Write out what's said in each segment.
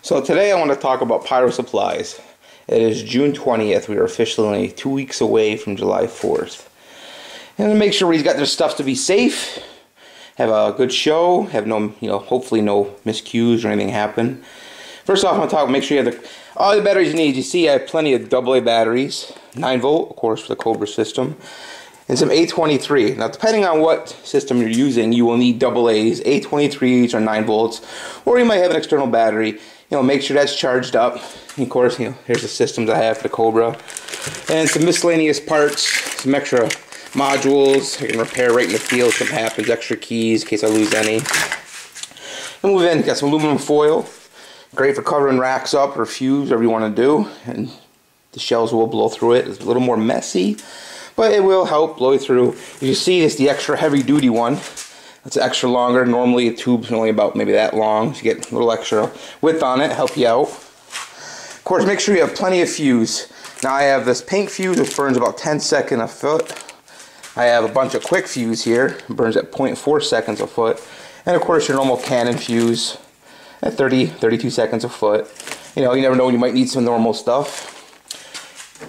So today I want to talk about pyro supplies. It is June 20th. We are officially 2 weeks away from July 4th. And to make sure everybody's got their stuff to be safe, have a good show, have no, hopefully no miscues or anything happen. First off, I want to make sure you have all the batteries you need. You see I have plenty of AA batteries, 9 volt, of course, for the Cobra system, and some A23. Now, depending on what system you're using, you will need AA's, A23s, or 9 volts, or you might have an external battery. Make sure that's charged up. And of course, here's the systems I have for the Cobra, and some miscellaneous parts, some extra modules I can repair right in the field if something happens, extra keys in case I lose any. And move in, got some aluminum foil, great for covering racks up or fuse, whatever you want to do, and the shells will blow through it. It's a little more messy, but it will help blow through. You see, it's the extra heavy duty one. It's extra longer. Normally a tube's only about maybe that long, so you get a little extra width on it, help you out. Of course, make sure you have plenty of fuse. Now I have this pink fuse which burns about 10 seconds a foot. I have a bunch of quick fuse here, it burns at 0.4 seconds a foot. And of course your normal Canon fuse at 32 seconds a foot. You never know when you might need some normal stuff.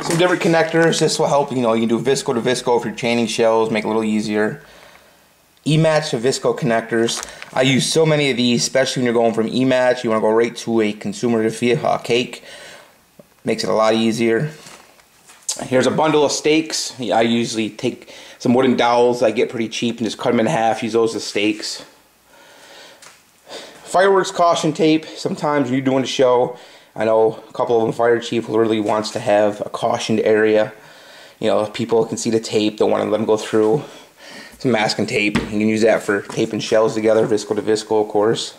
Some different connectors, this will help, you can do visco to visco if you're chaining shells, make it a little easier. E-match to visco connectors. I use so many of these, especially when you're going from E-match, you want to go right to a consumer cake. Makes it a lot easier. Here's a bundle of stakes. I usually take some wooden dowels I get pretty cheap and just cut them in half, use those as stakes. Fireworks caution tape. Sometimes when you're doing a show, I know a couple of them fire chief really wants to have a cautioned area. People can see the tape, don't want to let them go through. Some masking tape, you can use that for taping shells together, visco to visco, of course.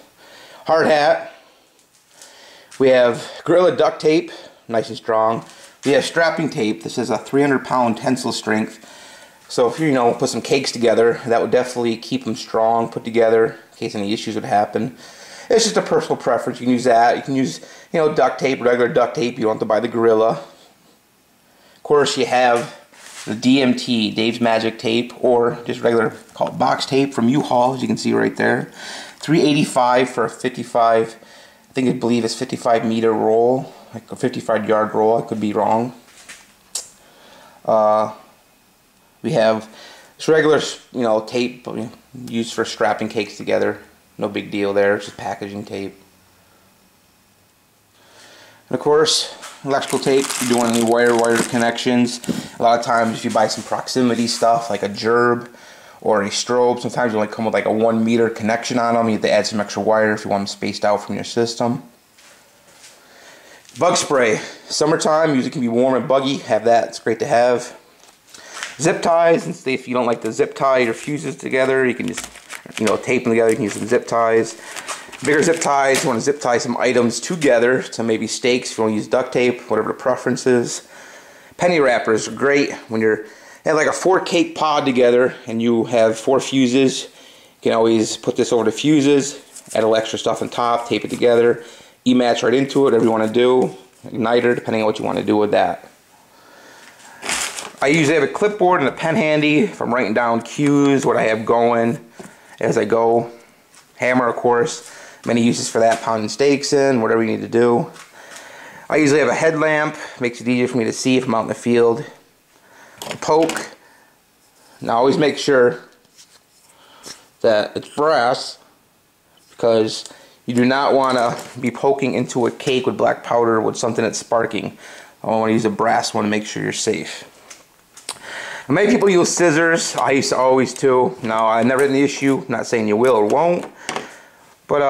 Hard hat. We have Gorilla duct tape, nice and strong. We have strapping tape. This is a 300-pound tensile strength. So if you put some cakes together, that would definitely keep them strong, put together, in case any issues would happen. It's just a personal preference. You can use that. You can use, duct tape, regular duct tape. You don't have to buy the Gorilla. Of course, you have the DMT, Dave's Magic Tape, or just regular called box tape from U-Haul, as you can see right there. $3.85 for a 55, I believe it's 55 meter roll, like a 55 yard roll. I could be wrong. We have this regular, tape used for strapping cakes together. No big deal there. It's just packaging tape. And of course, electrical tape. If you're doing any wire connections, a lot of times if you buy some proximity stuff like a gerb or a strobe, sometimes you only come with like a 1 meter connection on them. You have to add some extra wire if you want them spaced out from your system. Bug spray. Summertime, usually can be warm and buggy. Have that. It's great to have. Zip ties. And if you don't like to zip tie your fuses together, you can just tape them together. You can use some zip ties. Bigger zip ties, you want to zip tie some items together, so maybe stakes if you want to use duct tape, whatever the preference is. Penny wrappers are great when you have like a 4 cake pod together and you have 4 fuses. You can always put this over the fuses, add a little extra stuff on top, tape it together, E-match right into it, whatever you want to do. Igniter, depending on what you want to do with that. I usually have a clipboard and a pen handy if I'm writing down cues, what I have going as I go. Hammer, of course. Many uses for that, pounding stakes in, whatever you need to do. I usually have a headlamp, makes it easier for me to see if I'm out in the field. A poke. Now always make sure that it's brass, because you do not want to be poking into a cake with black powder with something that's sparking. I want to use a brass one to make sure you're safe. And many people use scissors. I used to always too. Now I never had an issue. I'm not saying you will or won't. But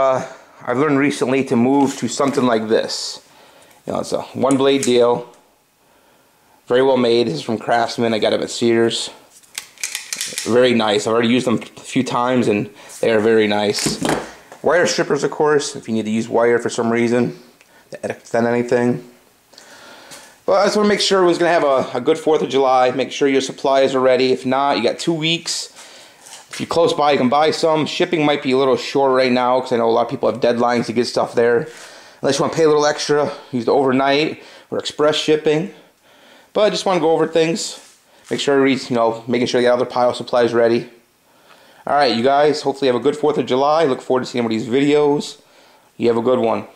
I've learned recently to move to something like this. It's a 1 blade deal. Very well made. This is from Craftsman. I got it at Sears. Very nice. I've already used them a few times and they are very nice. Wire strippers, of course, if you need to use wire for some reason to extend anything. But I just want to make sure everyone's going to have a good 4th of July. Make sure your supplies are ready. If not, you got 2 weeks. If you're close by, you can buy some. Shipping might be a little short right now because I know a lot of people have deadlines to get stuff there. Unless you want to pay a little extra, use the overnight or express shipping. But I just want to go over things. Make sure everybody's, making sure you have their pyro supplies ready. Alright, you guys, hopefully have a good 4th of July. Look forward to seeing one of these videos. You have a good one.